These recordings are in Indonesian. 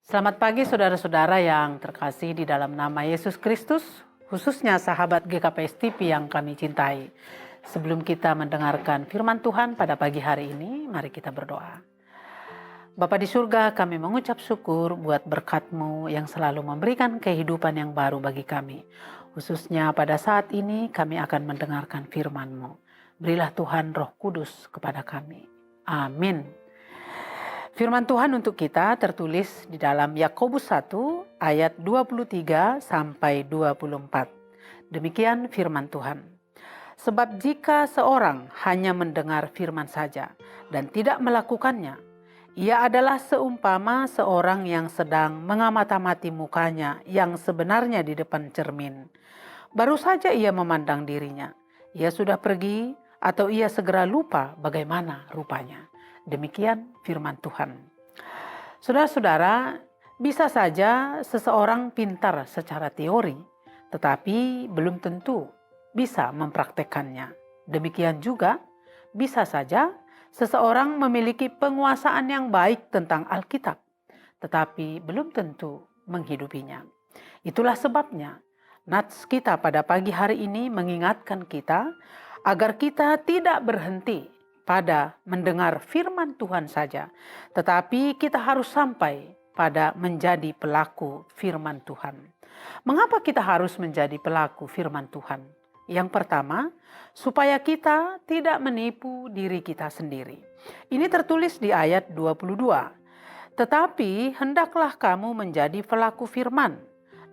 Selamat pagi saudara-saudara yang terkasih di dalam nama Yesus Kristus, khususnya sahabat GKPS TV yang kami cintai. Sebelum kita mendengarkan firman Tuhan pada pagi hari ini, mari kita berdoa. Bapa di surga, kami mengucap syukur buat berkat-Mu yang selalu memberikan kehidupan yang baru bagi kami. Khususnya pada saat ini kami akan mendengarkan firman-Mu. Berilah Tuhan Roh Kudus kepada kami. Amin. Firman Tuhan untuk kita tertulis di dalam Yakobus 1 ayat 23 sampai 24. Demikian firman Tuhan. Sebab jika seorang hanya mendengar firman saja dan tidak melakukannya, ia adalah seumpama seorang yang sedang mengamati mukanya yang sebenarnya di depan cermin. Baru saja ia memandang dirinya, ia sudah pergi atau ia segera lupa bagaimana rupanya. Demikian firman Tuhan. Saudara-saudara, bisa saja seseorang pintar secara teori, tetapi belum tentu bisa mempraktekannya. Demikian juga, bisa saja seseorang memiliki penguasaan yang baik tentang Alkitab, tetapi belum tentu menghidupinya. Itulah sebabnya, nats kita pada pagi hari ini mengingatkan kita agar kita tidak berhenti pada mendengar firman Tuhan saja, tetapi kita harus sampai pada menjadi pelaku firman Tuhan. Mengapa kita harus menjadi pelaku firman Tuhan? Yang pertama, supaya kita tidak menipu diri kita sendiri. Ini tertulis di ayat 22. Tetapi hendaklah kamu menjadi pelaku firman,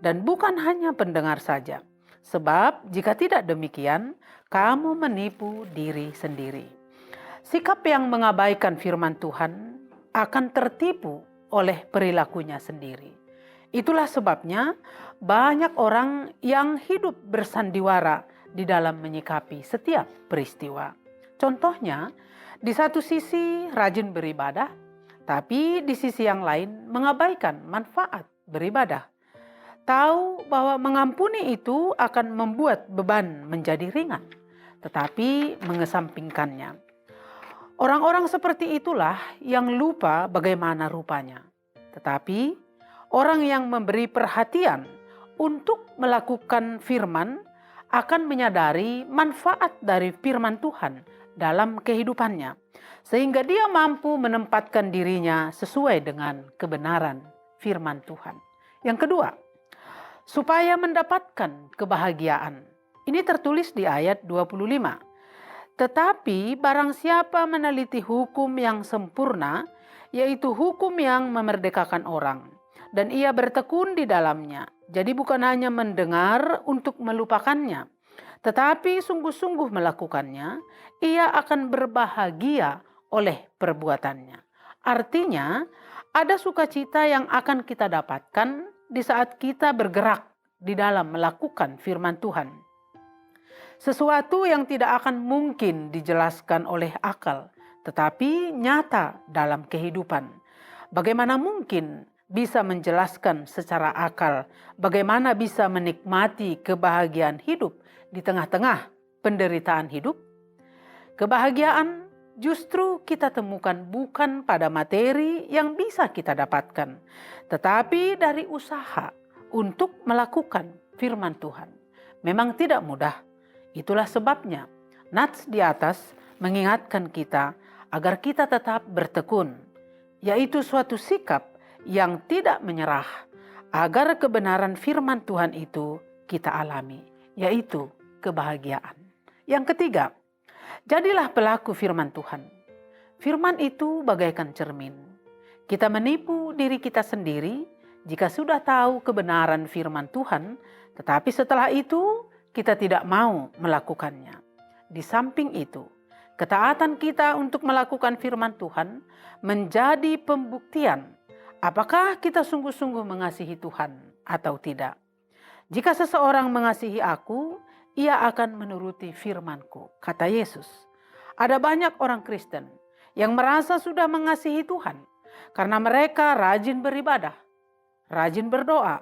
dan bukan hanya pendengar saja. Sebab jika tidak demikian, kamu menipu diri sendiri. Sikap yang mengabaikan firman Tuhan akan tertipu oleh perilakunya sendiri. Itulah sebabnya banyak orang yang hidup bersandiwara di dalam menyikapi setiap peristiwa. Contohnya, di satu sisi rajin beribadah, tapi di sisi yang lain mengabaikan manfaat beribadah. Tahu bahwa mengampuni itu akan membuat beban menjadi ringan, tetapi mengesampingkannya. Orang-orang seperti itulah yang lupa bagaimana rupanya. Tetapi orang yang memberi perhatian untuk melakukan firman akan menyadari manfaat dari firman Tuhan dalam kehidupannya. Sehingga dia mampu menempatkan dirinya sesuai dengan kebenaran firman Tuhan. Yang kedua, supaya mendapatkan kebahagiaan. Ini tertulis di ayat 25. Tetapi barang siapa meneliti hukum yang sempurna, yaitu hukum yang memerdekakan orang, dan ia bertekun di dalamnya. Jadi bukan hanya mendengar untuk melupakannya, tetapi sungguh-sungguh melakukannya, ia akan berbahagia oleh perbuatannya. Artinya, ada sukacita yang akan kita dapatkan di saat kita bergerak di dalam melakukan firman Tuhan. Sesuatu yang tidak akan mungkin dijelaskan oleh akal, tetapi nyata dalam kehidupan. Bagaimana mungkin bisa menjelaskan secara akal, bagaimana bisa menikmati kebahagiaan hidup di tengah-tengah penderitaan hidup? Kebahagiaan justru kita temukan bukan pada materi yang bisa kita dapatkan, tetapi dari usaha untuk melakukan firman Tuhan. Memang tidak mudah. Itulah sebabnya nats di atas mengingatkan kita agar kita tetap bertekun, yaitu suatu sikap yang tidak menyerah, agar kebenaran firman Tuhan itu kita alami, yaitu kebahagiaan. Yang ketiga, jadilah pelaku firman Tuhan. Firman itu bagaikan cermin. Kita menipu diri kita sendiri jika sudah tahu kebenaran firman Tuhan, tetapi setelah itu kita tidak mau melakukannya. Di samping itu, ketaatan kita untuk melakukan firman Tuhan menjadi pembuktian apakah kita sungguh-sungguh mengasihi Tuhan atau tidak. Jika seseorang mengasihi aku, ia akan menuruti firman-Ku, kata Yesus. Ada banyak orang Kristen yang merasa sudah mengasihi Tuhan karena mereka rajin beribadah, rajin berdoa,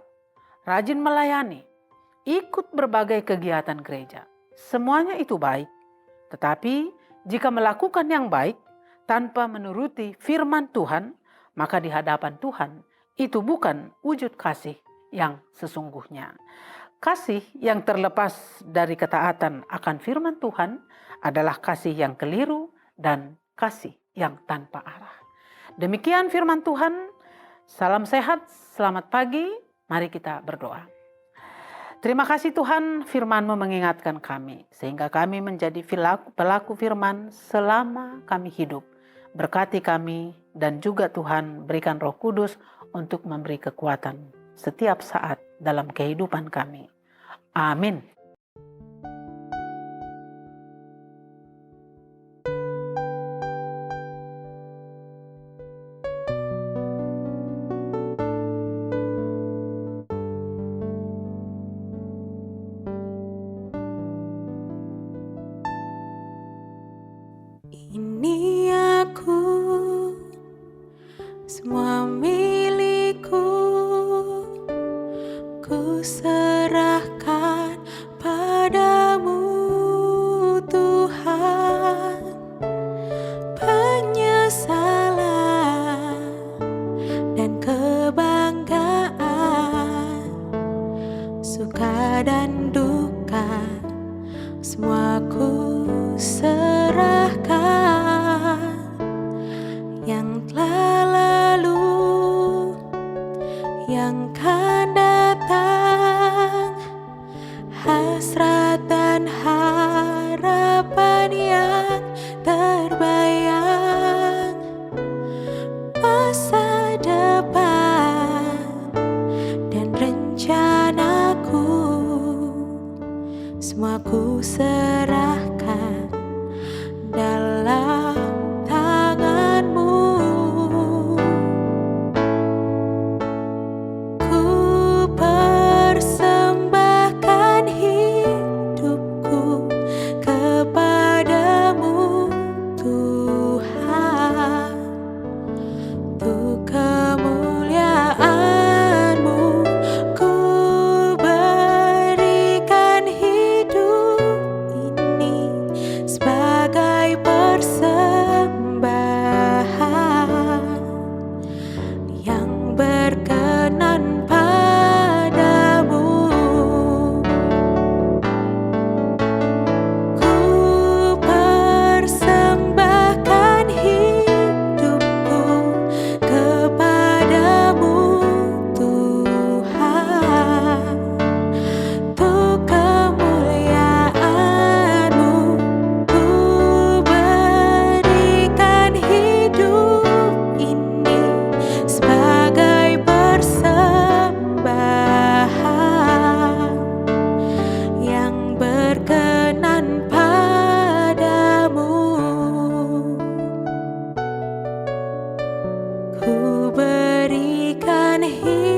rajin melayani, ikut berbagai kegiatan gereja. Semuanya itu baik. Tetapi jika melakukan yang baik tanpa menuruti firman Tuhan, maka di hadapan Tuhan itu bukan wujud kasih yang sesungguhnya. Kasih yang terlepas dari ketaatan akan firman Tuhan adalah kasih yang keliru dan kasih yang tanpa arah. Demikian firman Tuhan. Salam sehat, selamat pagi. Mari kita berdoa. Terima kasih Tuhan, firman-Mu mengingatkan kami sehingga kami menjadi pelaku firman selama kami hidup. Berkati kami dan juga Tuhan berikan Roh Kudus untuk memberi kekuatan setiap saat dalam kehidupan kami. Amin. Ini aku, semua milikku, ku serahkan padamu Tuhan. Penyesalan dan kebanggaan, suka dan duka, semua ku serahkan. Yang telah lalu, yang kan datang, hasrat dan harapan yang terbayang, masa depan dan rencanaku, semua ku serahkan dalam tangan-Mu. Ku persembahkan hidupku kepadamu Tuhan, untuk kemuliaan-Mu. Ku berikan hidup ini sebagai persembahan yang berkenan padamu. Ku persembahkan hidupku kepadamu Tuhan, untuk kemuliaan-Mu. Ku berikan hidup ini sebagai persembahan yang berkenan padamu. Ku berikan hidup